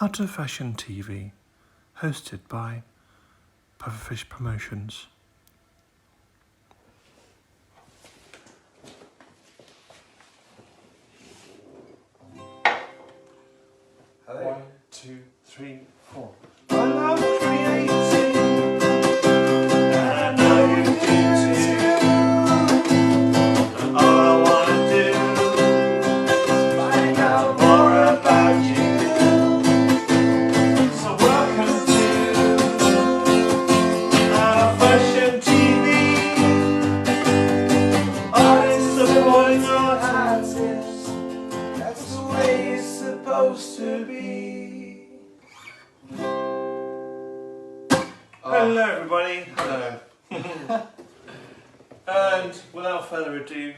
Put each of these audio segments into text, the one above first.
Art of Fashion TV, hosted by Pufferfish Promotions. Hello. 1, 2, 3, 4. I love creating, and I know you do too. And all I wanna do is find out more about you. So welcome to our Fashion TV. Artists supporting our artists. That's the way it's supposed to be. Hello everybody, hello. And without further ado,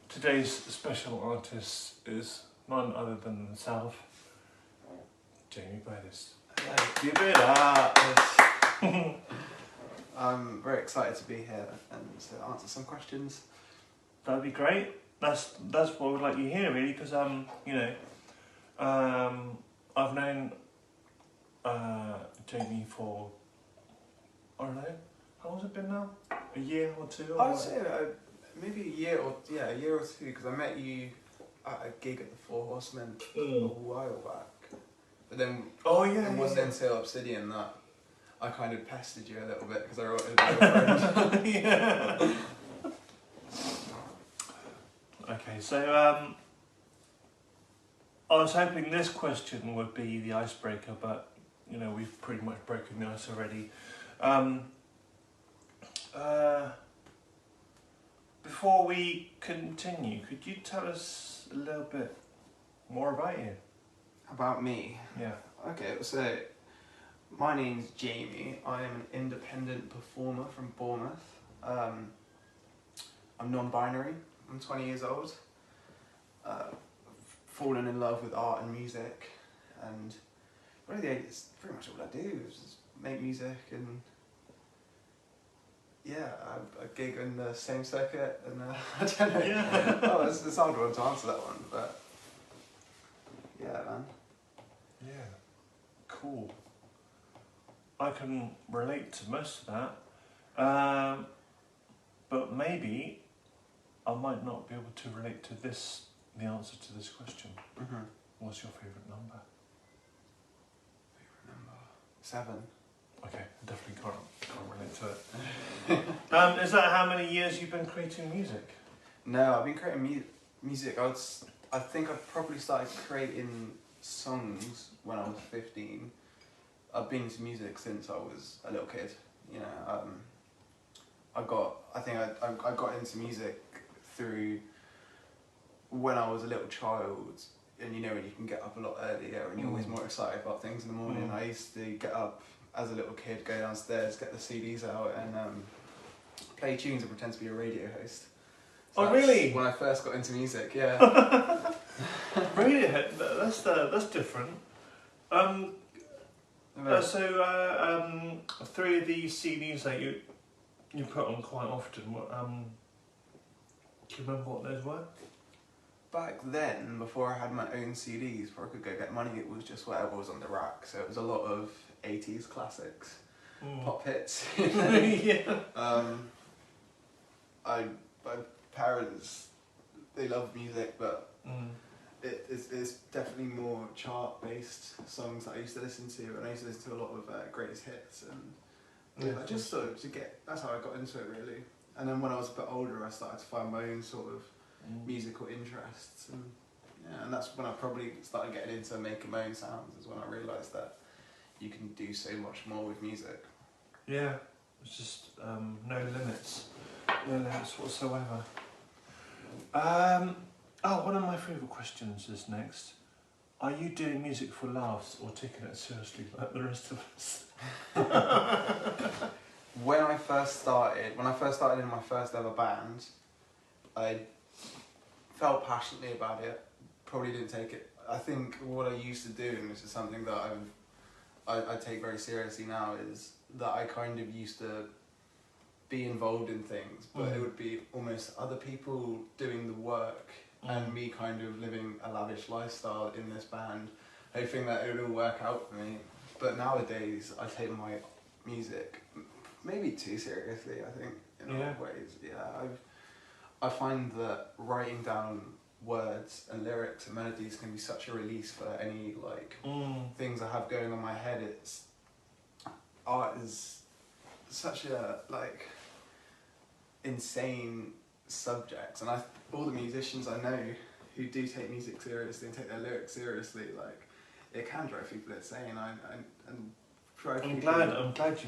today's special artist is none other than himself, Jaime Burdis. Give it up. I'm very excited to be here and to answer some questions. That'd be great. That's what we'd like you hear, really, because I've known Jaime for, I don't know, how long's it been now? A year or two? Or I would say maybe a year or two, because I met you at a gig at the Four Horsemen a while back. But then it wasn't until Obsidian that I kind of pestered you a little bit because I wrote it a friend. Yeah. Okay, so I was hoping this question would be the icebreaker, but we've pretty much broken the ice already. Before we continue, could you tell us a little bit more about you? About me? Yeah. Okay, so my name's Jaime. I am an independent performer from Bournemouth. I'm non-binary. I'm 20 years old. Fallen in love with art and music, and really it's pretty much all I do is just make music, and I gig in the same circuit, and I don't know. Yeah. Oh, it's a hard one to answer that one, but yeah, man. Yeah. Cool. I can relate to most of that, but maybe I might not be able to relate to the answer to this question. Mm-hmm. What's your favourite number? Favorite number? 7. Okay, definitely can't relate to it. Is that how many years you've been creating music? No, I've been creating music. I think I probably started creating songs when I was 15. I've been into music since I was a little kid. I got into music through when I was a little child, and when you can get up a lot earlier and you're always more excited about things in the morning. I used to get up as a little kid, go downstairs, get the CDs out, and play tunes and pretend to be a radio host. So really? When I first got into music, yeah. Radiohead, that's different. So 3 of these CDs that you put on quite often, do you remember what those were? Back then, before I had my own CDs, before I could go get money, it was just whatever was on the rack. So it was a lot of 80s classics, pop hits. Yeah. My parents, they love music, but it's definitely more chart-based songs that I used to listen to, and I used to listen to a lot of greatest hits, and I just sort of that's how I got into it, really. And then when I was a bit older, I started to find my own sort of musical interests, and that's when I probably started getting into making my own sounds, is when I realised that you can do so much more with music. Yeah, it's just no limits whatsoever. One of my favourite questions is next. Are you doing music for laughs or taking it seriously like the rest of us? When I first started in my first ever band, I felt passionately about it. Probably didn't take it. I think what I used to do, and this is something that I take very seriously now, is that I kind of used to be involved in things, but it would be almost other people doing the work and me kind of living a lavish lifestyle in this band. hoping that it would all work out for me. But nowadays, I take my music maybe too seriously, I think, in a lot of ways. Yeah, I find that writing down words and lyrics and melodies can be such a release for any things I have going on in my head. Art is such a insane subject, and all the musicians I know who do take music seriously and take their lyrics seriously, it can drive people insane. I'm glad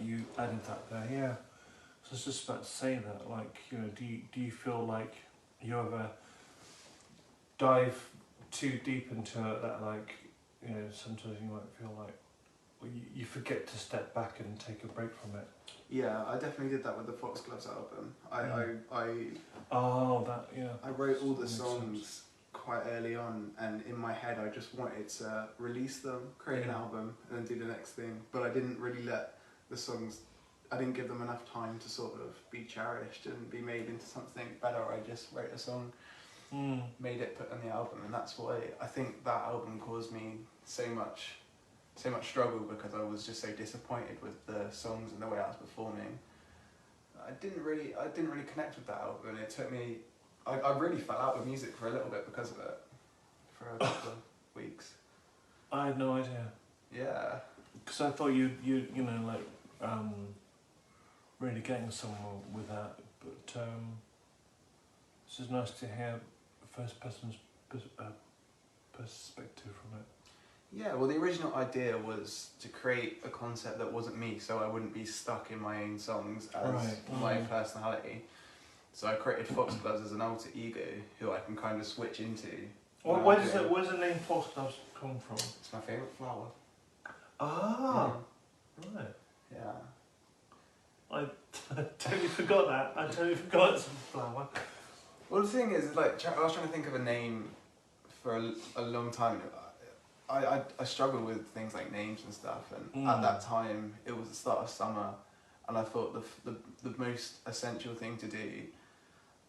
you added that there. Yeah, so I was just about to say that. Do you feel like you ever dive too deep into it that sometimes you might feel like you forget to step back and take a break from it? Yeah, I definitely did that with the Foxgloves album. I wrote all the songs quite early on, and in my head I just wanted to release them, create an album, and then do the next thing. But I didn't really let the songs, I didn't give them enough time to sort of be cherished and be made into something better. I just wrote a song, made it, put on the album, and that's why I think that album caused me so much struggle, because I was just so disappointed with the songs and the way I was performing. I didn't really connect with that album, and it took me. I really fell out with music for a little bit because of it, for a couple of weeks. I had no idea. Yeah. Because I thought you really getting somewhere with that, but it's just nice to hear first person's perspective from it. Yeah, well, the original idea was to create a concept that wasn't me, so I wouldn't be stuck in my own songs as my personality. So I created Foxgloves as an alter ego who I can kind of switch into. Where does the name Foxgloves come from? It's my favourite flower. Ah, right. Yeah. I totally forgot that. I totally forgot it's a flower. Well, the thing is, I was trying to think of a name for a long time. I struggle with things like names and stuff, and at that time it was the start of summer, and I thought the most essential thing to do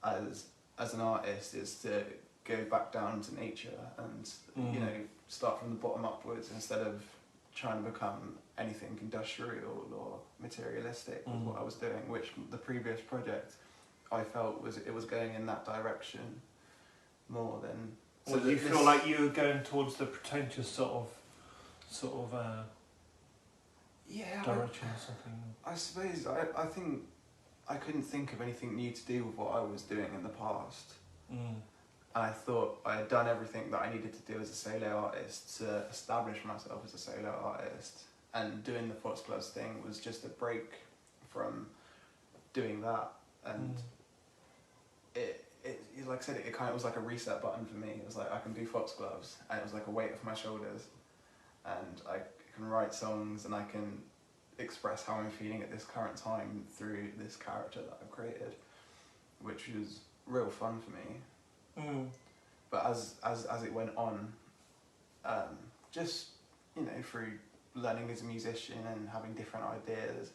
as an artist is to go back down to nature and start from the bottom upwards, instead of trying to become anything industrial or materialistic with what I was doing, which the previous project I felt was going in that direction more than. So do you feel like you were going towards the pretentious sort of direction or something? I suppose I think I couldn't think of anything new to do with what I was doing in the past. And I thought I had done everything that I needed to do as a solo artist to establish myself as a solo artist, and doing the Foxgloves thing was just a break from doing that. And it like I said, it kind of was like a reset button for me. It was like, I can do Foxgloves, and it was like a weight off my shoulders, and I can write songs, and I can express how I'm feeling at this current time through this character that I've created, which was real fun for me. But as it went on, just through learning as a musician and having different ideas,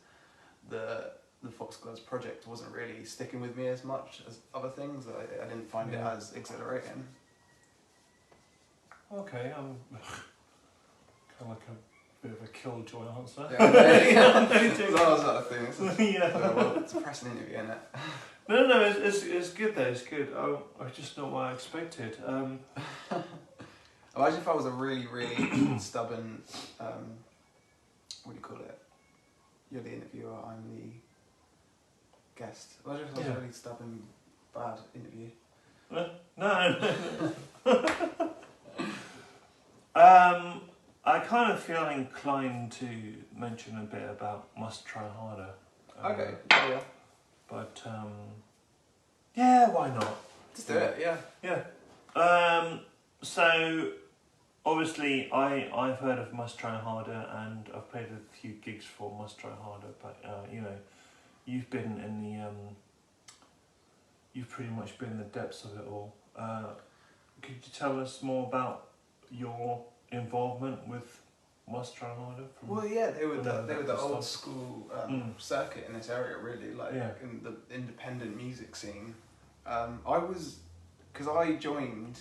the Foxgloves project wasn't really sticking with me as much as other things. I didn't find it as exhilarating. Okay, I'm kind of like a bit of a killjoy answer. That was other things. Well, it's a pressing interview, isn't it? No, it's good though. It's good. I just not what I expected. Imagine if I was a really, really stubborn. What do you call it? You're the interviewer. I'm the guest. Imagine if I was a really stubborn, bad interview. No. I kind of feel inclined to mention a bit about Must Try Harder. Okay. Yeah. But yeah, why not? Just do it. Yeah. Yeah. So obviously I've heard of Must Try Harder, and I've played a few gigs for Must Try Harder. But you've been in the you've pretty much been in the depths of it all. Could you tell us more about your involvement with Must Try Harder? Well, yeah, they were the old school circuit in this area, really, in the independent music scene. Because I joined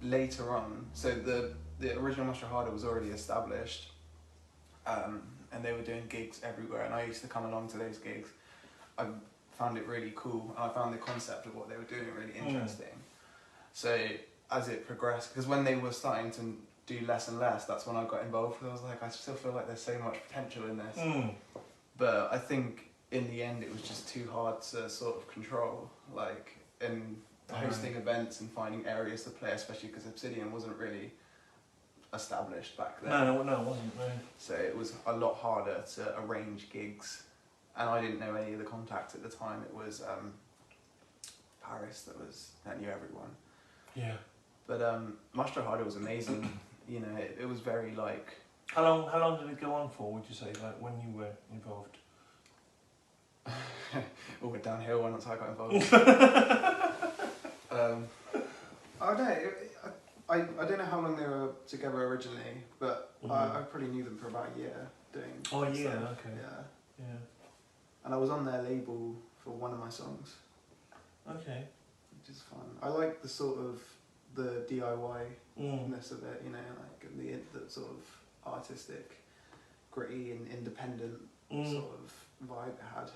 later on, so the original Mushroom Harder was already established, and they were doing gigs everywhere, and I used to come along to those gigs. I found it really cool, and I found the concept of what they were doing really interesting. So as it progressed, because when they were starting to do less and less, that's when I got involved, because I was like, I still feel like there's so much potential in this. But I think in the end it was just too hard to sort of control, like in hosting events and finding areas to play, especially because Obsidian wasn't really established back then. No, it wasn't. No. So it was a lot harder to arrange gigs, and I didn't know any of the contacts at the time. It was Paris that knew everyone. Yeah. But Mushroom Harder was amazing. You know, it was very like. How long did it go on for? Would you say, like when you were involved? All went downhill once I got involved. I don't know. I don't know how long they were together originally, but I probably knew them for about a year doing. Oh, a year, stuff. okay. Yeah. And I was on their label for one of my songs. Okay. Which is fun. I like the sort of the DIY-ness of it, you know, like the sort of artistic, gritty and independent sort of vibe it had.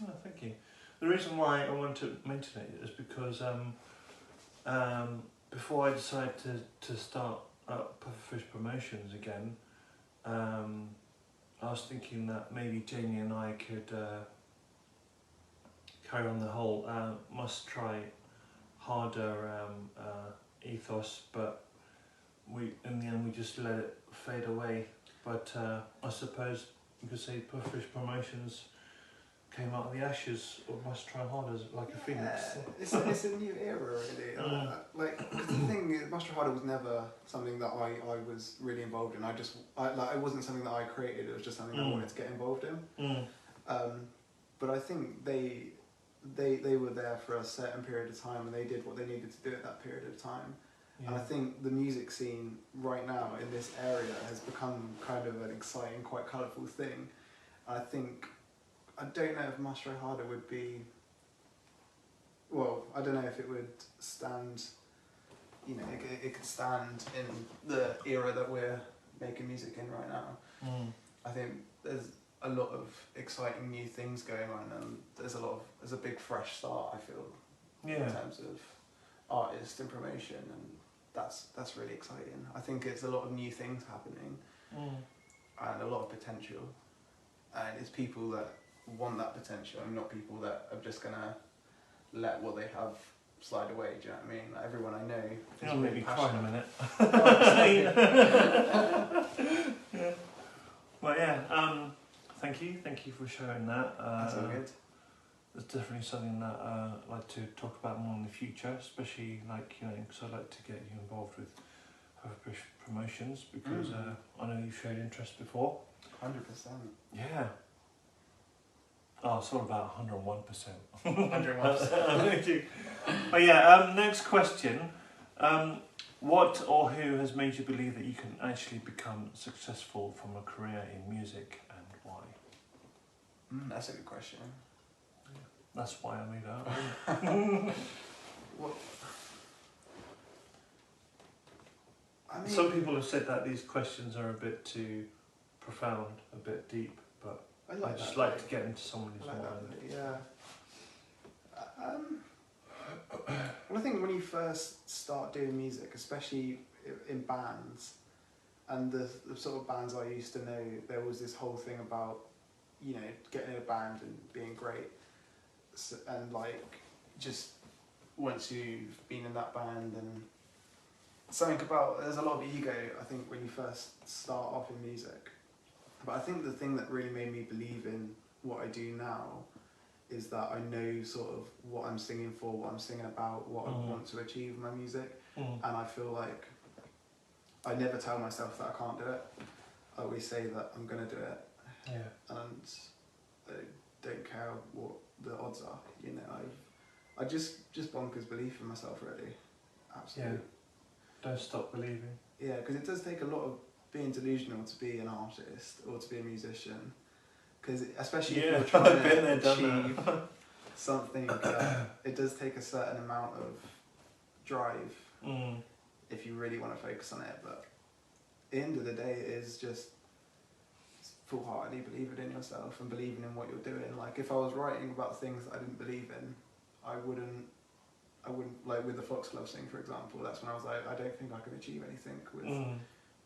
Oh, thank you. The reason why I want to mention it is because before I decided to start up Pufferfish Promotions again, I was thinking that maybe Jaime and I could carry on the whole must try harder ethos, but in the end we just let it fade away. But I suppose you could say Pufferfish Promotions came out of the ashes of Must Try Harder like a phoenix. It's a new era, really. Like, cause the thing is, Must Try Harder was never something that I was really involved in. It wasn't something that I created. It was just something I wanted to get involved in. But I think they were there for a certain period of time, and they did what they needed to do at that period of time. Yeah. And I think the music scene right now in this area has become kind of an exciting, quite colourful thing. I don't know if Must Try Harder would be. Well, I don't know if it would stand. You know, it could stand in the era that we're making music in right now. I think there's a lot of exciting new things going on, and there's a big fresh start, I feel, in terms of artist and promotion, and that's really exciting. I think it's a lot of new things happening, and a lot of potential, and it's people that want that potential, and not people that are just gonna let what they have slide away. Do you know what I mean? Like, everyone I know is really really cry passionate. in a minute. Yeah. Well, yeah. Thank you for sharing that. That's all good. It's definitely something that I'd like to talk about more in the future, especially because I'd like to get you involved with Pufferfish Promotions, because I know you showed interest before. 100%. Yeah. Oh, it's all about 101%. 101%. Oh yeah. Next question. What or who has made you believe that you can actually become successful from a career in music, and why? That's a good question. That's why I made that. Well, I mean, some people have said that these questions are a bit too profound, a bit deep, but I just like to get into someone's mind. Yeah. Well, I think when you first start doing music, especially in bands, and the sort of bands I used to know, there was this whole thing about, getting in a band and being great. So, and just once you've been in that band, and there's a lot of ego, I think, when you first start off in music. But I think the thing that really made me believe in what I do now is that I know sort of what I'm singing for, what I'm singing about, what I want to achieve in my music. And I feel like I never tell myself that I can't do it. I always say that I'm going to do it. Yeah. And I don't care what the odds are, I just bonkers belief in myself, really. Absolutely. Yeah. Don't stop believing. Yeah, because it does take a lot of being delusional to be an artist or to be a musician. Because especially if you're trying to achieve something, it does take a certain amount of drive if you really want to focus on it. But at the end of the day, it is just full-heartedly believing in yourself and believing in what you're doing. Like if I was writing about things that I didn't believe in, I wouldn't like with the Foxglove thing, for example. That's when I was like, I don't think I can achieve anything with.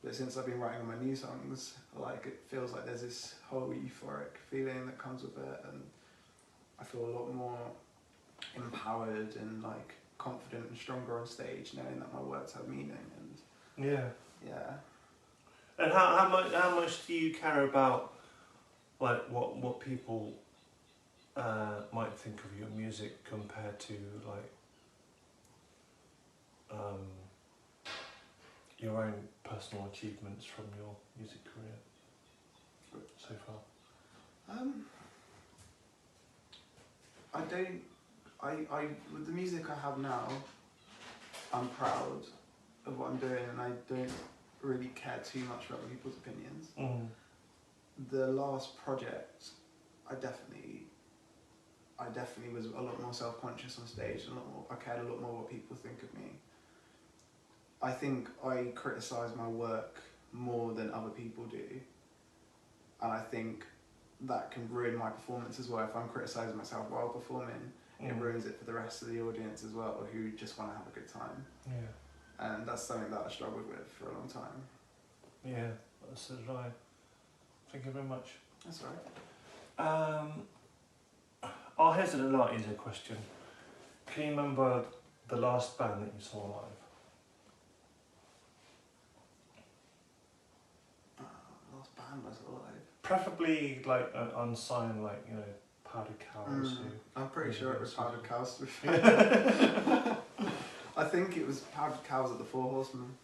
But since I've been writing on my new songs, like it feels like there's this whole euphoric feeling that comes with it, and I feel a lot more empowered and like confident and stronger on stage, knowing that my words have meaning. And yeah. And how much do you care about like what people might think of your music compared to like your own personal achievements from your music career so far? I with the music I have now, I'm proud of what I'm doing, and I don't really care too much about people's opinions. The last project, I definitely was a lot more self-conscious on stage, I cared a lot more what people think of me. I think I criticise my work more than other people do, and I think that can ruin my performance as well. If I'm criticising myself while performing, it ruins it for the rest of the audience as well, who just want to have a good time. And that's something that I struggled with for a long time. Yeah, that's right. Thank you very much. That's all right. Oh, here's a lot easier question. Can you remember the last band that you saw live? Last band I saw live? Preferably like unsigned, like, you know, Powdered Cows. I'm pretty sure it was Powdered Cows. I think it was Powdered Cows at the Four Horsemen.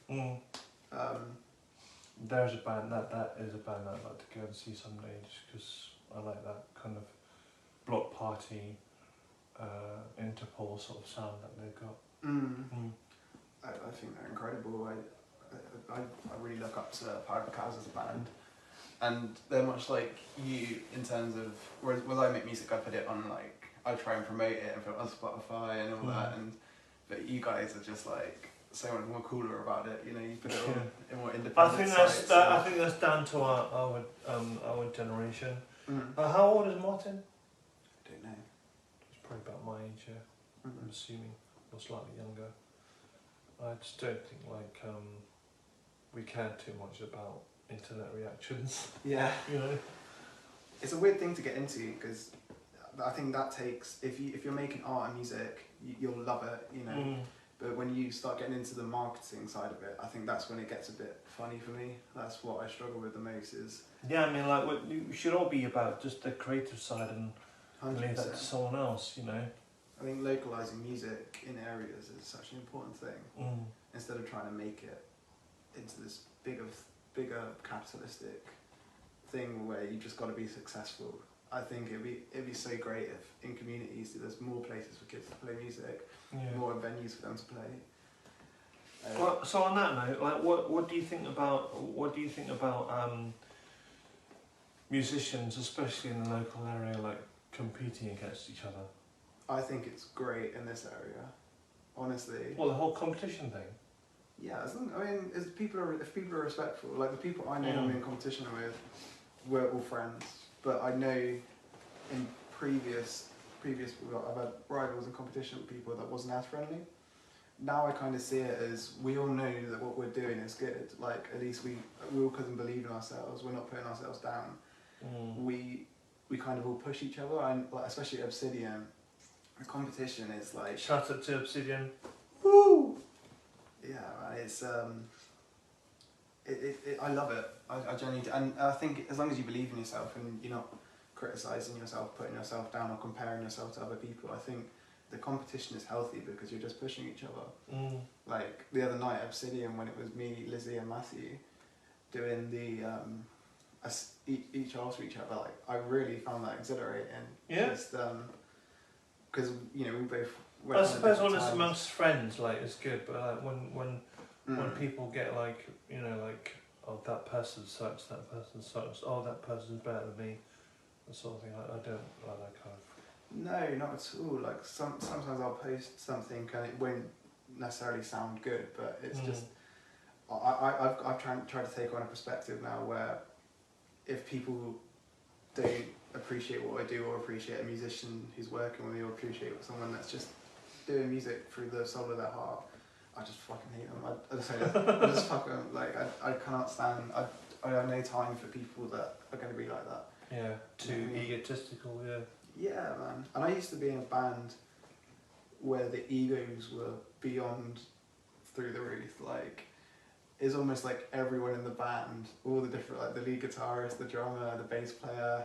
There's a band that is a band that I'd like to go and see someday, just because I like that kind of block party, Interpol sort of sound that they've got. I think they're incredible. I really look up to Powdered Cows as a band, and they're much like you in terms of whereas when I make music, I put it on, like, I try and promote it and put it on Spotify and all that, but you guys are just like so much more cooler about it. You know, you put it on in more independent. I think that's down to our generation. How old is Martin? I don't know. He's probably about my age, yeah. I'm assuming, or slightly younger. I just don't think like we care too much about internet reactions. Yeah. You know, it's a weird thing to get into, because I think that takes, if you're making art and music, you'll love it, you know. But when you start getting into the marketing side of it, I think that's when it gets a bit funny for me. That's what I struggle with the most. Is I mean, like, we should all be about just the creative side and 100%. leave that to someone else, you know. I think localizing music in areas is such an important thing. Instead of trying to make it into this bigger capitalistic thing where you just got to be successful. I think it'd be so great if in communities there's more places for kids to play music, more venues for them to play. Well, so on that note, like, what do you think about musicians, especially in the local area, like competing against each other? I think it's great in this area, honestly. Well, the whole competition thing. Yeah, if people are respectful, like the people I know I'm in competition with, we're all friends. But I know in previous I've had rivals in competition with people that wasn't as friendly. Now I kind of see it as we all know that what we're doing is good. Like, at least we all couldn't believe in ourselves. We're not putting ourselves down. We kind of all push each other, and like, especially at Obsidian, the competition is like. Shout out to Obsidian. Woo! Yeah, it's I love it. I genuinely do. And I think as long as you believe in yourself and you're not criticising yourself, putting yourself down, or comparing yourself to other people, I think the competition is healthy because you're just pushing each other. Like the other night at Obsidian, when it was me, Lizzie, and Matthew doing the each after each other, like I really found that exhilarating. Yeah. Just because we both. I suppose when it's amongst friends, like, it's good, but like when people get like, like, oh, that person's such, oh, that person's better than me, that sort of thing, I don't like that kind of. No, not at all. Like sometimes I'll post something and it won't necessarily sound good, but it's just I've tried to take on a perspective now where if people don't appreciate what I do or appreciate a musician who's working with me or appreciate someone that's just doing music through the soul of their heart, I just fucking hate them. I just fucking, like, I cannot stand, I have no time for people that are going to be like that. Yeah, too egotistical, yeah. Yeah, man. And I used to be in a band where the egos were beyond through the roof. Like, it's almost like everyone in the band, all the different, like the lead guitarist, the drummer, the bass player,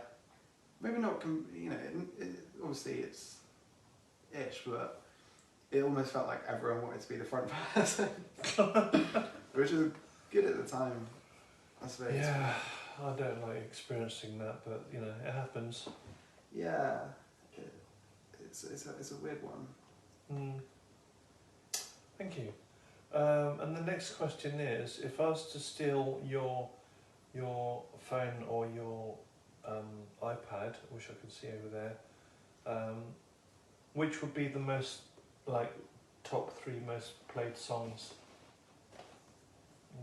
maybe not, you know, obviously it's ish, but it almost felt like everyone wanted to be the front person, which is good at the time, I suppose. Yeah, I don't like experiencing that, but you know, it happens. Yeah, it's a weird one. Thank you. And the next question is, if I was to steal your phone or your iPad, which I can see over there, which would be the most, like, top 3 most played songs?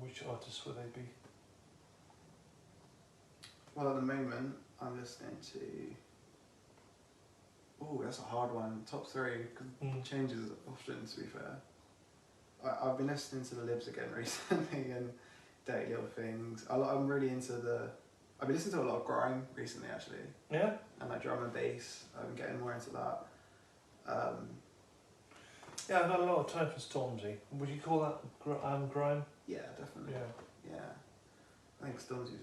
Which artists would they be? Well, at the moment, I'm listening to... Oh, that's a hard one. Top 3, because it changes often, to be fair. I've been listening to the Libs again recently and Dirty Little Things. I'm really into I've been listening to a lot of grime recently, actually. Yeah? And like drum and bass. I'm getting more into that. Yeah, I've got a lot of time for Stormzy. Would you call that grime? Yeah, definitely. Yeah. I think Stormzy's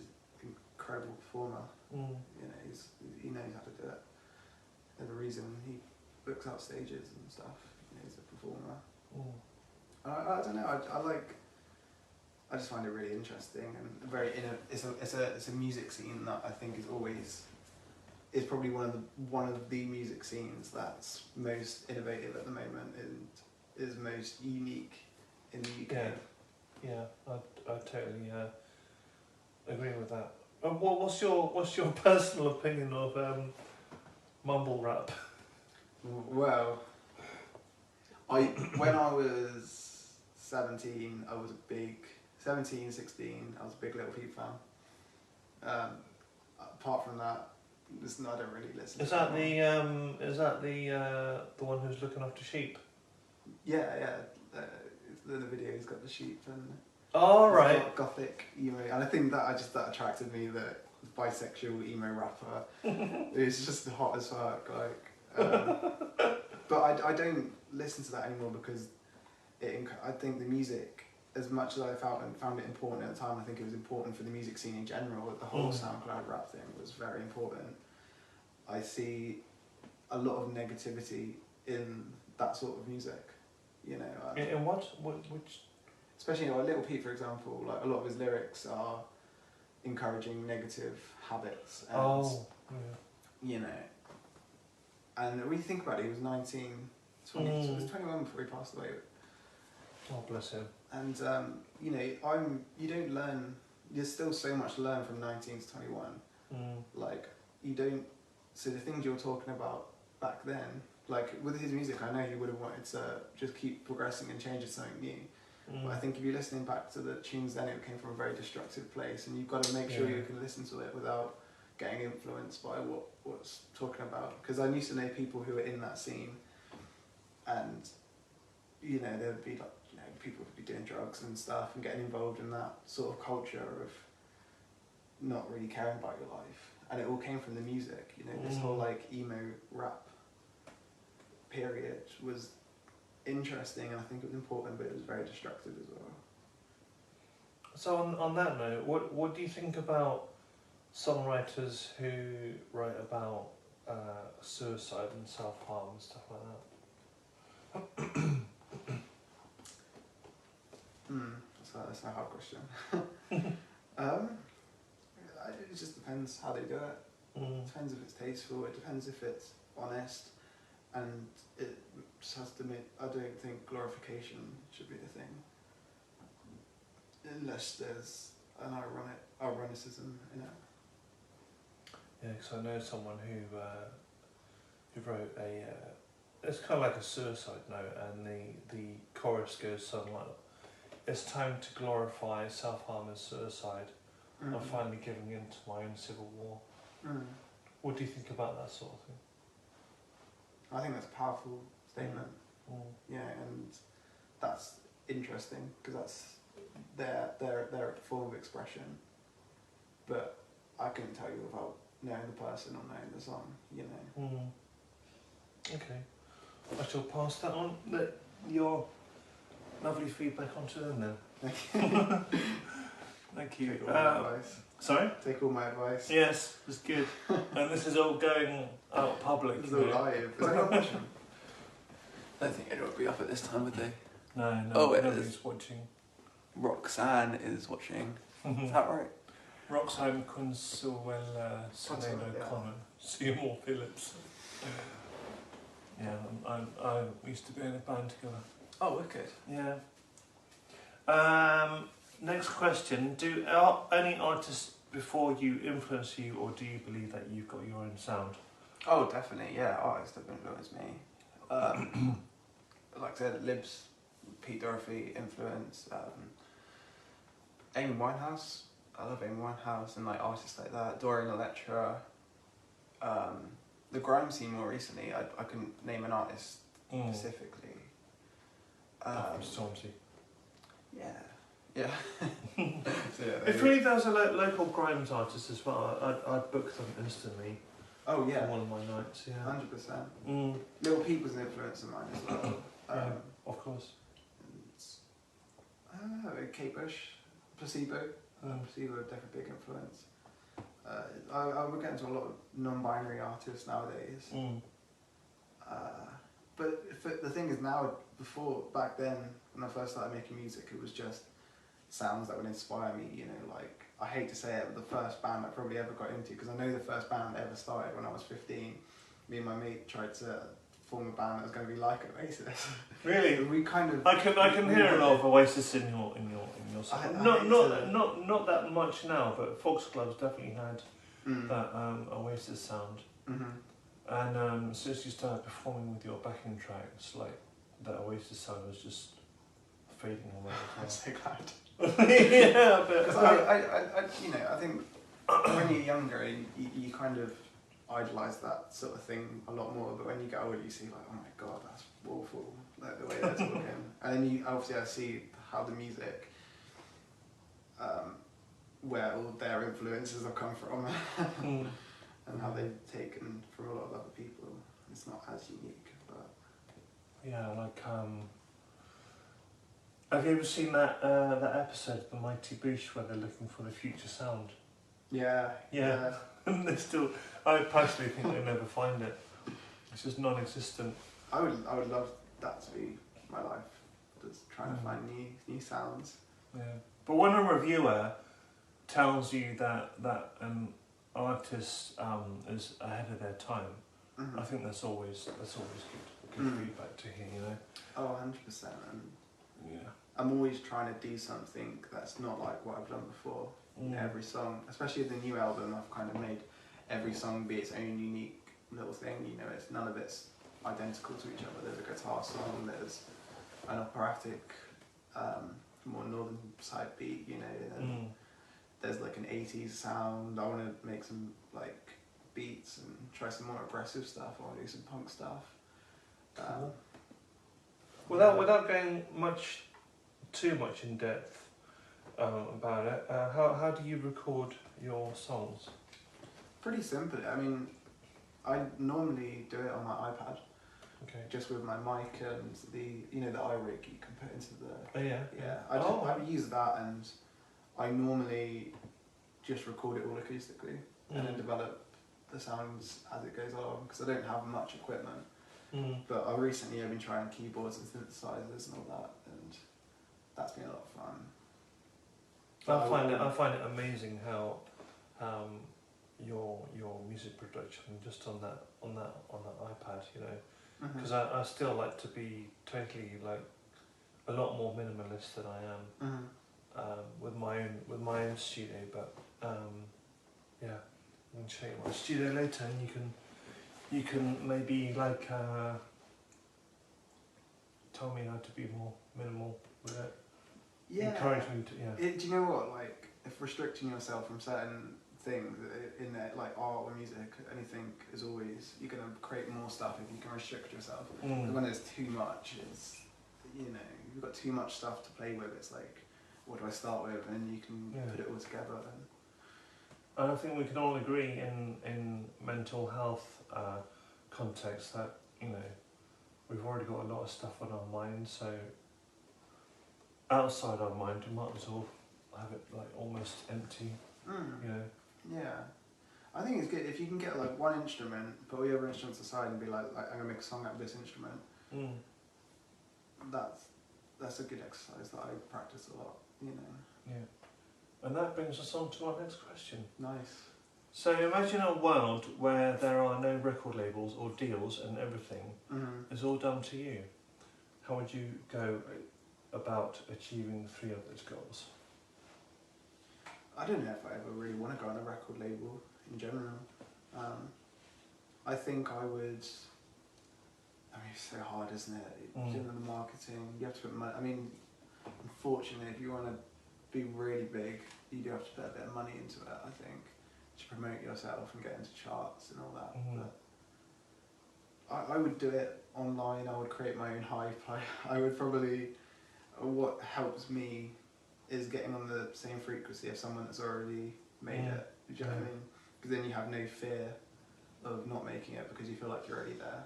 an incredible performer. You know, he knows how to do it. There's a reason he books out stages and stuff. You know, he's a performer. I don't know. I just find it really interesting and very it's a music scene that I think is probably one of the music scenes that's most innovative at the moment and is most unique in the UK. Yeah, I totally agree with that. What's your personal opinion of mumble rap? Well, when I was 17, I was a big 16, I was a big Little Peep fan. Apart from that, I don't really listen. Is that the one who's looking after sheep? Yeah. In the video, he's got the sheep and right. Gothic emo, and I think that attracted me. The bisexual emo rapper, it's just hot as fuck. Like, but I don't listen to that anymore because I think the music, as much as I found it important at the time, I think it was important for the music scene in general. The whole SoundCloud rap thing was very important. I see a lot of negativity in that sort of music, you know. In which? Especially, you know, like Little Peep, for example, like a lot of his lyrics are encouraging negative habits. And, you know, and when you think about it, he was 19, 20, so he was 21 before he passed away. Oh, bless him. And, you know, you don't learn, there's still so much to learn from 19 to 21. Like, you don't, so the things you're talking about back then, like with his music, I know he would have wanted to just keep progressing and change to something new. But I think if you're listening back to the tunes then, it came from a very destructive place, and you've got to make sure you can listen to it without getting influenced by what's talking about. Because I used to know people who were in that scene, and you know, there'd be like, you know, people would be doing drugs and stuff and getting involved in that sort of culture of not really caring about your life, and it all came from the music. You know, this whole like emo rap period was interesting, and I think it was important, but it was very destructive as well. So on that note, what do you think about songwriters who write about suicide and self-harm and stuff like that? That's a hard question. It just depends how they do it. It depends if it's tasteful, it depends if it's honest, and it just has to make, I don't think glorification should be the thing, unless there's an ironicism in it. Yeah, because I know someone who wrote a it's kind of like a suicide note, and the chorus goes something like, "It's time to glorify self-harm as suicide. I'm finally giving in to my own civil war." What do you think about that sort of thing? I think that's a powerful statement. Yeah, and that's interesting because that's their form of expression. But I couldn't tell you without knowing the person or knowing the song, you know. Okay, I shall pass that on. Your lovely feedback onto them then. Thank you. Take all my advice. Sorry? Take all my advice. Yes, it was good. And this is all going out public. This is all live. Is anyone watching? I don't think anyone would be up at this time, would they? No, Oh, nobody's watching. Roxanne is watching. Is that right? Roxanne Consuela O'Connor, Seymour Phillips. Yeah, I used to be in a band together. Oh, wicked. Yeah. Next question. Do any artists before you influence you, or do you believe that you've got your own sound? Oh, definitely. Yeah, artists have influenced me. Like I said, Libs, Pete Doherty influence. Amy Winehouse. I love Amy Winehouse and like artists like that. Dorian Electra. The grime scene more recently. I couldn't name an artist specifically. Stormzy. Yeah. Yeah. So, yeah, If really there was a local grimes artist as well, I'd book them instantly. Oh yeah. For one of my nights, yeah. 100%. Little Peep was an influence of mine as well. Yeah, of course. Kate Bush, Placebo. Placebo, definitely big influence. We're getting to a lot of non-binary artists nowadays. But the thing is now, back then, when I first started making music, it was just sounds that would inspire me, you know, like, I hate to say it, but the first band I probably ever got into, because I know the first band I ever started when I was 15, me and my mate tried to form a band that was going to be like Oasis. Really? We kind of... I can hear a lot of Oasis in your song. Not that much now, but Foxglove's definitely had that Oasis sound. And since you started performing with your backing tracks, like that Oasis sound was just fading away. I'm so glad. Yeah, but because I think when you're younger, you kind of idolise that sort of thing a lot more. But when you get older, you see like, oh my god, that's awful, like the way they're talking. And then I see how the music, where all their influences have come from, and how they've taken from a lot of other people. It's not as unique, but yeah, like have you ever seen that episode of The Mighty Boosh where they're looking for the future sound? Yeah. And they still, I personally think they never find it. It's just non-existent. I would love that to be my life, just trying to find new sounds. Yeah, but when a reviewer tells you that an artist is ahead of their time, I think that's always good feedback to hear, you know. Oh, 100%. And yeah, I'm always trying to do something that's not like what I've done before. Every song, especially the new album, I've kind of made every song be its own unique little thing. You know, none of it's identical to each other. There's a guitar song, there's an operatic, more northern side beat, you know, and there's like an 80s sound. I want to make some like beats and try some more aggressive stuff. I want to do some punk stuff. Cool. Without going too much in depth about it, how do you record your songs? Pretty simply. I mean, I normally do it on my iPad. Okay. Just with my mic and the iRig you can put into the... Oh yeah? Yeah. I use that, and I normally just record it all acoustically and then develop the sounds as it goes along, because I don't have much equipment. But I've been trying keyboards and synthesizers and all that, and that's been a lot of fun. I find it amazing how your music production just on that iPad, you know, because I still like to be totally like a lot more minimalist than I am with my own studio. But yeah, I can show you my studio later, and you can maybe like tell me how to be more minimal with it. Yeah. Encourage me to, Do you know what? Like, if restricting yourself from certain things in there, like art or music, anything is always, you're going to create more stuff if you can restrict yourself. But when there's too much, it's, you know, you've got too much stuff to play with. It's like, what do I start with? And you can put it all together. And I think we can all agree in mental health context that, you know, we've already got a lot of stuff on our mind, so outside our mind we might as well have it like almost empty, you know. Yeah. I think it's good if you can get like one instrument, put all your other instruments aside and be like I'm gonna make a song out of this instrument. That's a good exercise that I practice a lot, you know. Yeah. And that brings us on to our next question. Nice. So imagine a world where there are no record labels or deals and everything is all done to you. How would you go about achieving 3 of those goals? I don't know if I ever really want to go on a record label in general. I think I would. I mean, it's so hard, isn't it? Doing the marketing, you have to put money. I mean, unfortunately, if you want to be really big, you do have to put a bit of money into it, I think, to promote yourself and get into charts and all that. But I would do it online. I would create my own hype. I would probably. What helps me is getting on the same frequency of someone that's already made it. Do you know what I mean? Because then you have no fear of not making it because you feel like you're already there.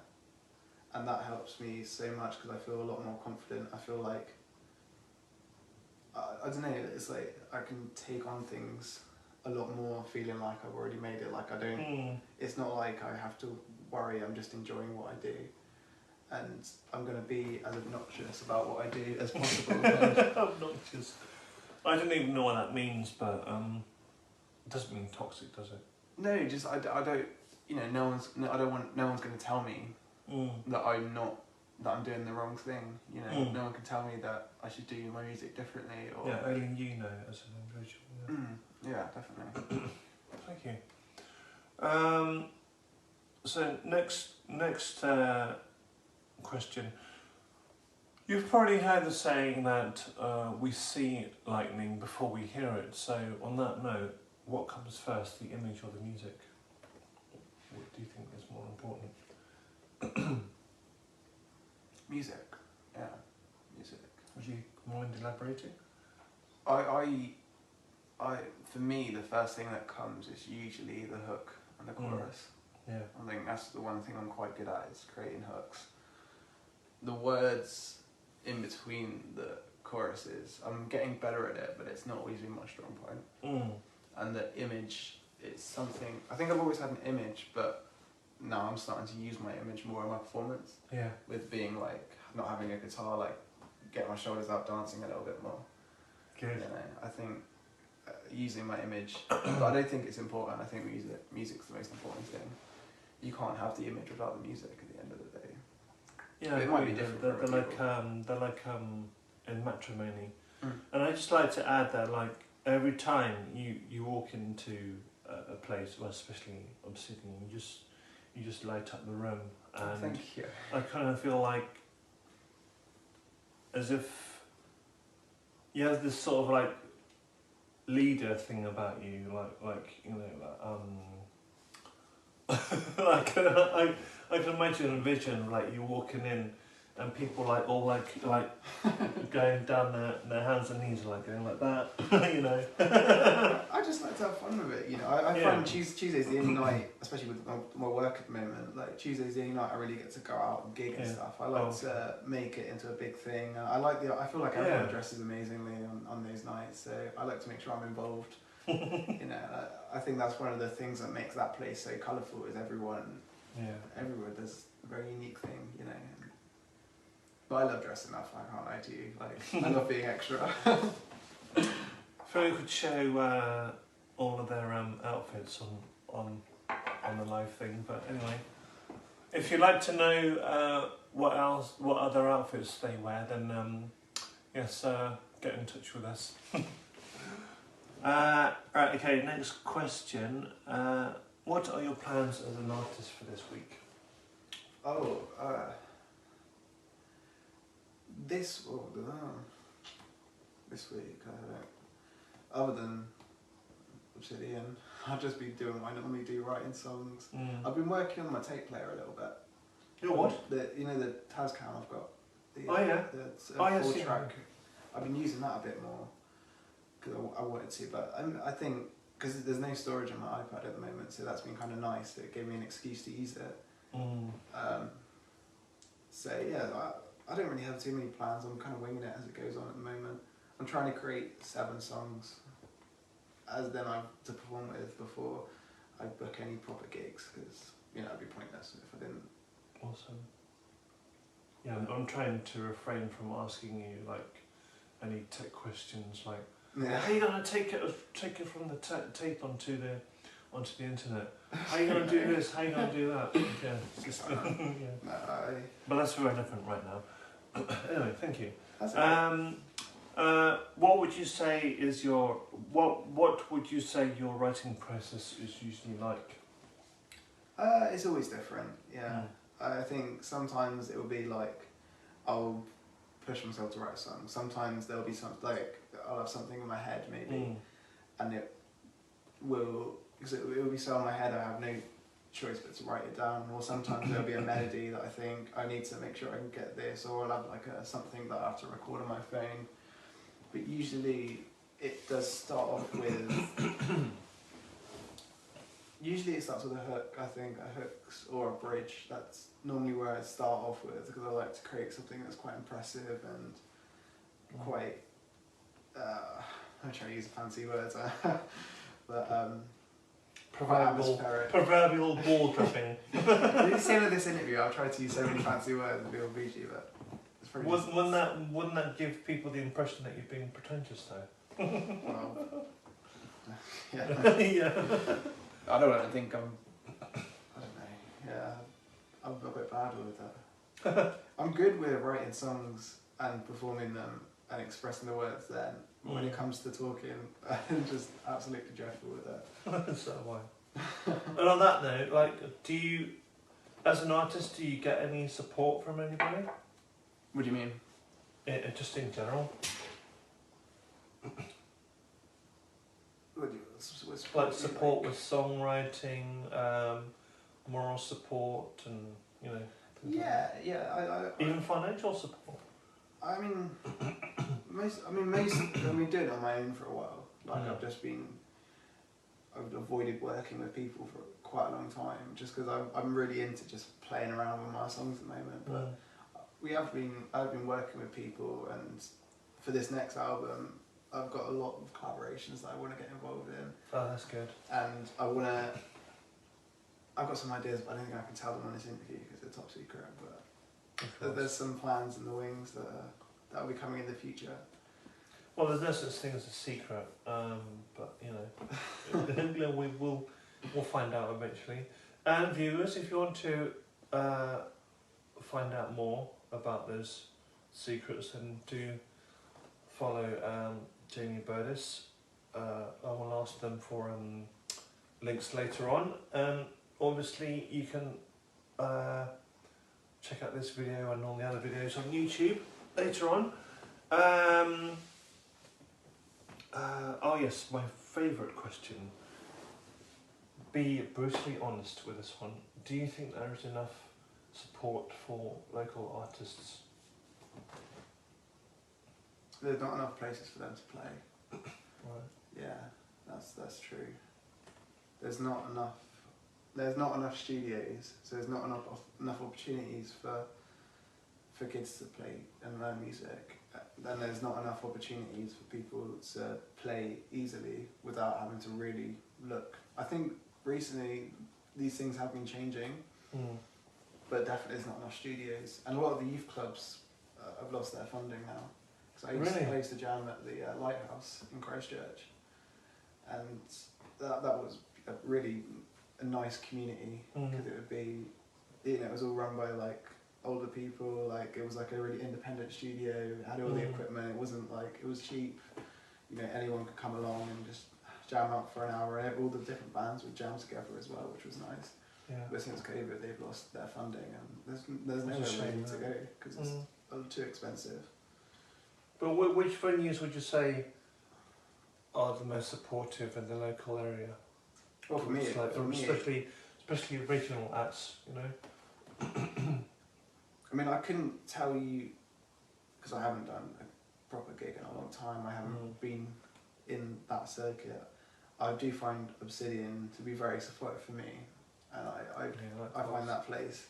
And that helps me so much because I feel a lot more confident. I feel like, I don't know, it's like I can take on things a lot more feeling like I've already made it. Like I don't, it's not like I have to worry, I'm just enjoying what I do. And I'm going to be as obnoxious about what I do as possible. Obnoxious. I don't even know what that means, but it doesn't mean toxic, does it? No, just I don't. You know, no one's going to tell me that I'm doing the wrong thing. You know, no one can tell me that I should do my music differently. Or only you know as an individual. Yeah, definitely. Thank you. So next question. You've probably heard the saying that we see lightning before we hear it. So on that note, what comes first, the image or the music? What do you think is more important? Music. Yeah, music. Would you mind elaborating? For me, the first thing that comes is usually the hook and the chorus. Yeah. I think that's the one thing I'm quite good at, is creating hooks. The words in between the choruses, I'm getting better at it, but it's not always been my strong point. And the image is something, I think I've always had an image, but now I'm starting to use my image more in my performance. Yeah. With being like, not having a guitar, like get my shoulders out, dancing a little bit more. Good. You know, I think using my image, but I don't think it's important. I think music's the most important thing. You can't have the image without the music at the end of the day. Yeah, it might be different. They're like in matrimony, and I just like to add that like every time you walk into a place, well, especially Obsidian, you just light up the room, and thank you. I kind of feel like as if you have this sort of like leader thing about you, like you know, like I can imagine and envision like you walking in and people like all like going down their hands and knees, like going like that, you know. I just like to have fun with it, you know. I find Tuesday's the only night, especially with my work at the moment, like Tuesday's the only night I really get to go out and gig and stuff. I like to make it into a big thing. I feel like everyone dresses amazingly on those nights, so I like to make sure I'm involved. You know, I think that's one of the things that makes that place so colourful, is everyone does a very unique thing, you know. But I love dressing up, I can't lie to you. Like, I love being extra. If we could show all of their outfits on the live thing, but anyway, if you'd like to know what other outfits they wear, then yes, get in touch with us. Right, okay, next question. What are your plans as an artist for this week? this week, other than Obsidian, I'll just be doing what I normally do, writing songs. I've been working on my tape player a little bit. Your what? The Tascam I've got. The, Oh yeah. The Yes, 4-track. I've been using that a bit more because I wanted to, but I think because there's no storage on my iPad at the moment, so that's been kind of nice. It gave me an excuse to use it. So yeah, I don't really have too many plans. I'm kind of winging it as it goes on at the moment. I'm trying to create 7 songs as then to perform with before I book any proper gigs, because it'd be pointless if I didn't. Awesome. Yeah, I'm trying to refrain from asking you like any tech questions like, how are you gonna take it from the tape onto the internet? How are you gonna do this? How are you gonna do that? Yeah, just, yeah. But that's irrelevant right now. Anyway, thank you. That's okay. What would you say is what would you say your writing process is usually like? It's always different. Yeah. I think sometimes it will be like I'll push myself to write a song. Sometimes there'll be something like I'll have something in my head maybe, and it will be so in my head I have no choice but to write it down. Or sometimes there'll be a melody that I think I need to make sure I can get this, or I'll have like something that I have to record on my phone. But usually it does start off with. Usually it starts with a hook, I think, a hook or a bridge. That's normally where I start off with, because I like to create something that's quite impressive and quite, I'm trying to use fancy words, but proverbial ball dropping. At the end of this interview, I'll try to use so many fancy words and be all beachy, but it's pretty wouldn't that give people the impression that you're being pretentious though? Well, yeah. Yeah. I don't think I'm. I don't know. Yeah, I'm a bit bad with that. I'm good with writing songs and performing them and expressing the words. Then when it comes to talking, I'm just absolutely dreadful with that. So am I. And on that note, like, do you, as an artist, do you get any support from anybody? What do you mean? Just in general. Like support with songwriting, moral support, and even financial support. I mean, I've been doing it on my own for a while. Like I've avoided working with people for quite a long time, just because I'm really into just playing around with my songs at the moment. But I've been working with people, and for this next album, I've got a lot of collaborations that I want to get involved in. Oh, that's good. And I've got some ideas, but I don't think I can tell them on this interview because they're top secret. But there's some plans in the wings that will be coming in the future. Well, there's no such thing as a secret, but we'll find out eventually. And viewers, if you want to find out more about those secrets, then do follow Jaime Burdis. I will ask them for links later on. Obviously, you can check out this video and all the other videos on YouTube later on. Oh yes, my favourite question. Be brutally honest with this one. Do you think there is enough support for local artists? There's not enough places for them to play. Right. Yeah, that's true. There's not enough studios, so there's not enough opportunities for kids to play and learn music. Then there's not enough opportunities for people to play easily without having to really look. I think recently these things have been changing, but definitely there's not enough studios, and a lot of the youth clubs have lost their funding now. I used to jam at the Lighthouse in Christchurch, and that was a nice community, because it would be, it was all run by like older people. Like it was like a really independent studio. It had all the equipment. It wasn't like, it was cheap. Anyone could come along and just jam out for an hour, and all the different bands would jam together as well, which was nice. Yeah. But since COVID, they've lost their funding, and there's nowhere really to go, because too expensive. But which venues would you say are the most supportive in the local area? Well, for me, especially regional acts, you know. I mean, I couldn't tell you because I haven't done a proper gig in a long time. I haven't been in that circuit. I do find Obsidian to be very supportive for me, and I find that place.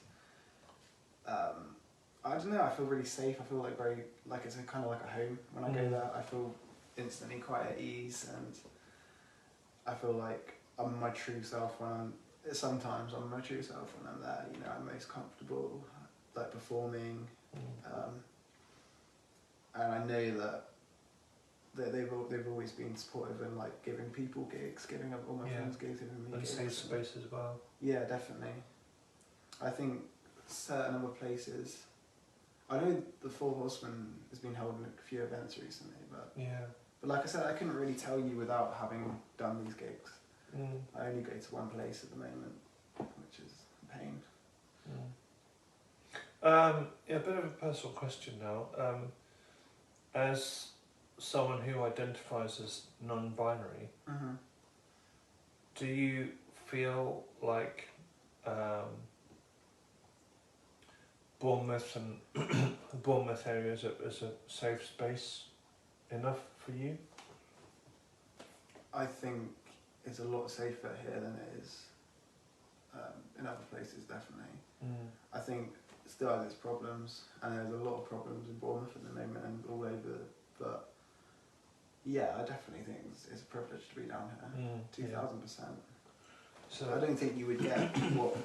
I don't know. I feel really safe. I feel like it's kind of like a home when I go there. I feel instantly quite at ease, and I feel like I'm my true self when I'm. Sometimes I'm my true self when I'm there. You know, I'm most comfortable, like performing, and I know that they've always been supportive and like giving people gigs, giving up all my friends gigs, giving me gigs. And safe space as well. Yeah, definitely. I think certain other places. I know the Four Horsemen has been holding a few events recently, but like I said, I couldn't really tell you without having done these gigs. I only go to one place at the moment, which is a pain. A bit of a personal question now. As someone who identifies as non-binary, do you feel like Bournemouth and Bournemouth area is a safe space enough for you? I think it's a lot safer here than it is in other places, definitely. I think it still has its problems, and there's a lot of problems in Bournemouth at the moment and all over, but yeah, I definitely think it's a privilege to be down here, 2000%. So I don't think you would get what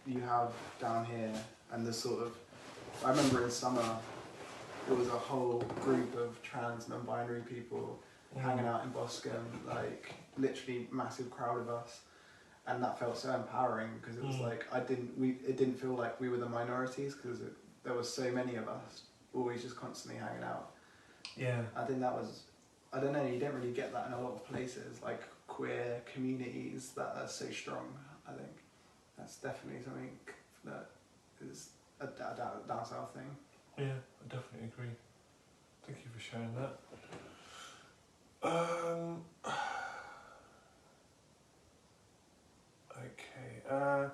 you have down here, and the sort of, I remember in summer, there was a whole group of trans non-binary people hanging out in Boscombe, like literally massive crowd of us, and that felt so empowering because it was like it didn't feel like we were the minorities because there were so many of us always just constantly hanging out. Yeah, I think that was, I don't know, you don't really get that in a lot of places, like queer communities that are so strong. I think that's definitely something that is a down south thing. Yeah, I definitely agree. Thank you for sharing that. Okay.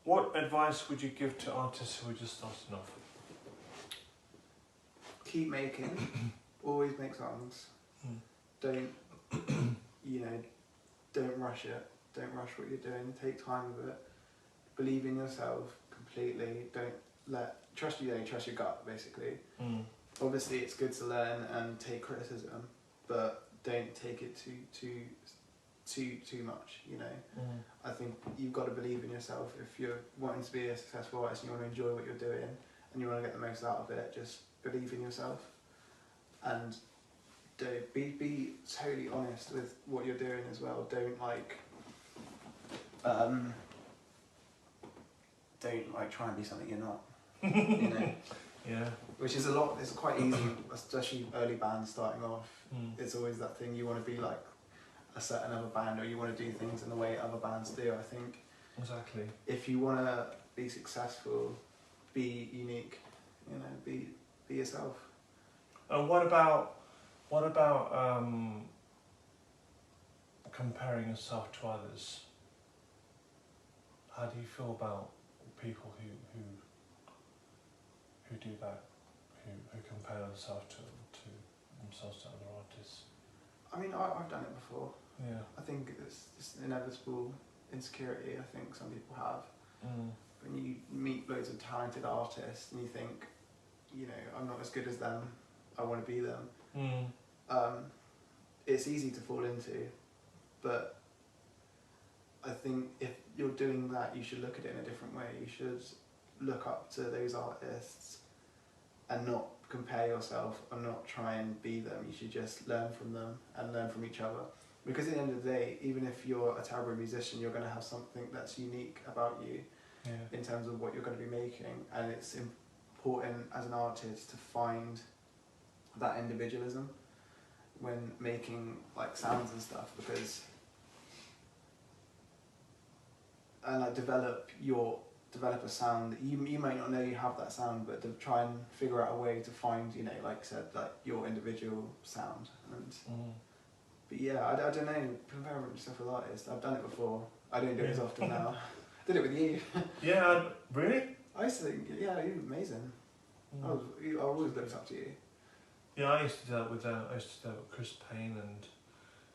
What advice would you give to artists who are just starting off? Keep making. Always make songs. Don't, don't rush it. Don't rush what you're doing. Take time with it. Believe in yourself completely. Trust your gut, basically. Obviously, it's good to learn and take criticism, but don't take it too much. You know. I think you've got to believe in yourself. If you're wanting to be a successful artist and you want to enjoy what you're doing and you want to get the most out of it, just believe in yourself and be totally honest with what you're doing as well. Don't try and be something you're not. You know. Yeah. Which is it's quite easy, especially early bands starting off. It's always that thing, you want to be like a certain other band, or you want to do things in the way other bands do. I think Exactly. if you want to be successful, be unique, be yourself. And what about comparing yourself to others? How do you feel about people who do that, who compare themselves to other artists? I mean, I've done it before. Yeah. I think it's inevitable insecurity. I think some people have. When you meet loads of talented artists and you think, I'm not as good as them, I want to be them. It's easy to fall into, but I think if you're doing that, you should look at it in a different way. You should look up to those artists and not compare yourself and not try and be them. You should just learn from them and learn from each other. Because at the end of the day, even if you're a terrible musician, you're going to have something that's unique about you in terms of what you're going to be making. And it's important as an artist to find that individualism when making like sounds and stuff, because and like develop develop a sound that you might not know you have that sound, but to try and figure out a way to find, you know, like I said, like your individual sound. And but yeah, I don't know, compare yourself with artists. I've done it before. I don't do it as often now. Did it with you. Yeah, really? I used to think, yeah, you're amazing. I always looked up to you. Yeah, I used to do that with Chris Payne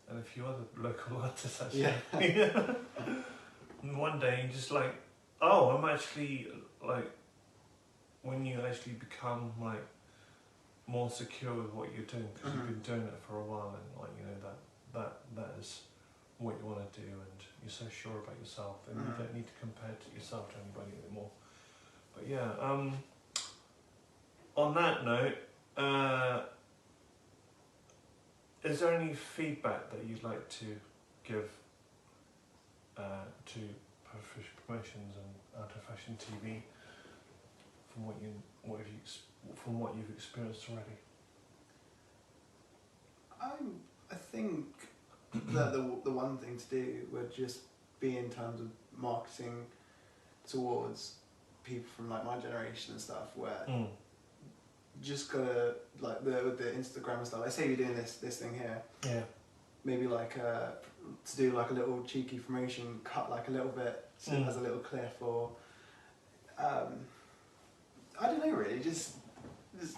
and a few other local artists actually. Yeah. And one day you just like, oh, I'm actually like, when you actually become like more secure with what you're doing because you've been doing it for a while and like, you know, that is what you want to do and you're so sure about yourself and you don't need to compare to yourself to anybody anymore. But yeah, on that note, is there any feedback that you'd like to give to Promotions and Out of Fashion TV from what you've experienced already? I think that the one thing to do would just be in terms of marketing towards people from like my generation and stuff, where just gotta like with the Instagram and stuff. Like say you're doing this thing here. Yeah. Maybe like to do like a little cheeky promotion, cut like a little bit so it has a little cliff, or I don't know really. Just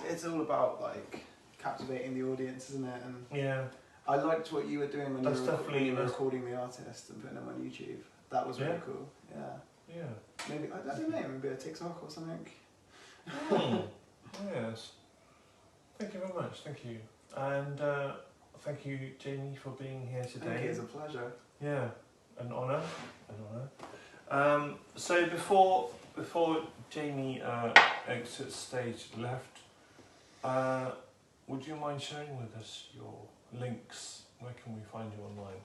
it's all about like captivating the audience, isn't it? And yeah. I liked what you were doing when you were recording the artist and putting them on YouTube. That was really cool. Yeah. Yeah. Maybe I don't know. Maybe a TikTok or something. Yes. Thank you very much. Thank you. And thank you, Jaime, for being here today. Thank you. It's a pleasure. Yeah. An honour. So before Jaime exits stage left, would you mind sharing with us your links? Where can we find you online?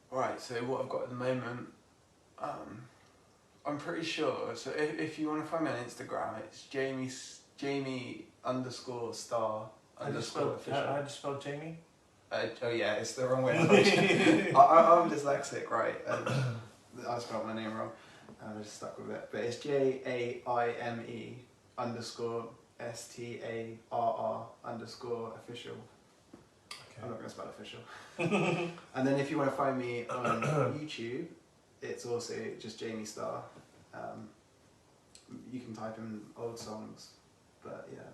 Right, so what I've got at the moment, I'm pretty sure, so if you want to find me on Instagram, it's Jaime _star _ official. How do you spell Jaime? Oh yeah, it's the wrong way. I'm dyslexic, right? And I spelled my name wrong, and I just stuck with it. But it's JAIME _ STARR _ official. Okay. I'm not going to spell official. And then if you want to find me on YouTube, it's also just Jaime Star. You can type in old songs, but yeah,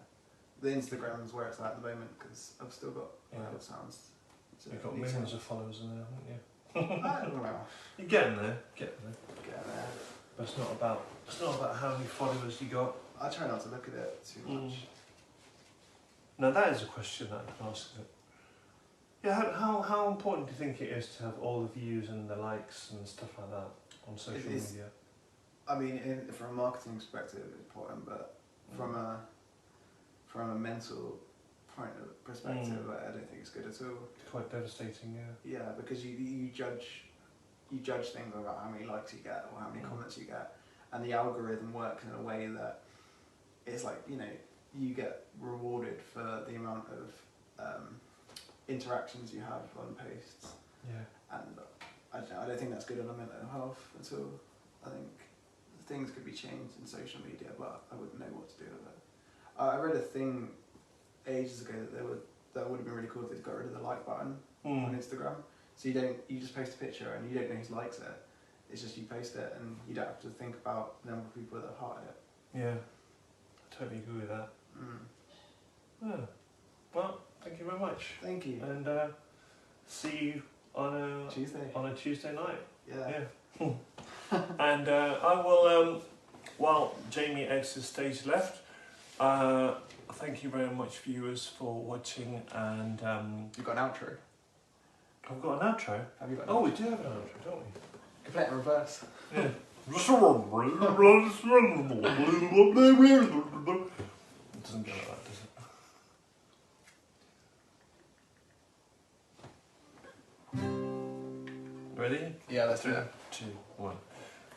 the Instagram is where it's at the moment because I've still got old sounds. So you've got millions of followers in there, haven't you? I don't know. You're getting there. But it's not about how many followers you got. I try not to look at it too much. Now that is a question that I can ask. Yeah, how important do you think it is to have all the views and the likes and stuff like that on social media? I mean, from a marketing perspective, it's important, but from a mental perspective, I don't think it's good at all. It's quite devastating, yeah. Yeah, because you judge things about how many likes you get or how many comments you get, and the algorithm works in a way that it's like, you know, you get rewarded for the amount of interactions you have on posts. Yeah. And I don't think that's good on a mental health at all. I think things could be changed in social media, but I wouldn't know what to do with it. I read a thing ages ago that would have been really cool if they got rid of the like button on Instagram. So you just post a picture and you don't know who likes it. It's just you post it and you don't have to think about the number of people that heart it. Yeah, I totally agree with that. Yeah. Well, thank you very much. Thank you. And see you on a Tuesday night. Yeah. And I will, while Jaime exits stage left, thank you very much, viewers, for watching. And you've got an outro. I've got an outro. Have you got? We do have an outro, don't we? You can play it in reverse. Yeah. It doesn't go like that, does it? Ready? Yeah, let's do it. 2, 1.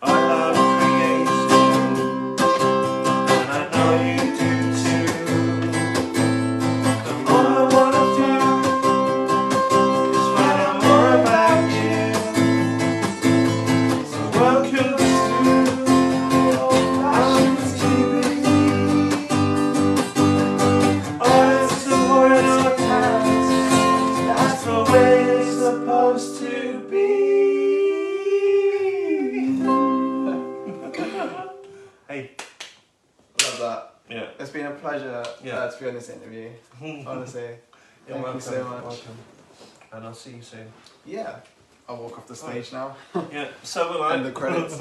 I love creation, and I know you do too. And all I wanna do is find out more about you. So welcome to Hey, Love that. yeah. It's been a pleasure Yeah. to be on this interview. Honestly. You're Thank welcome. you so much. Welcome. And I'll see you soon. Yeah. I'll walk off the stage now. Yeah, so will I. And the credits.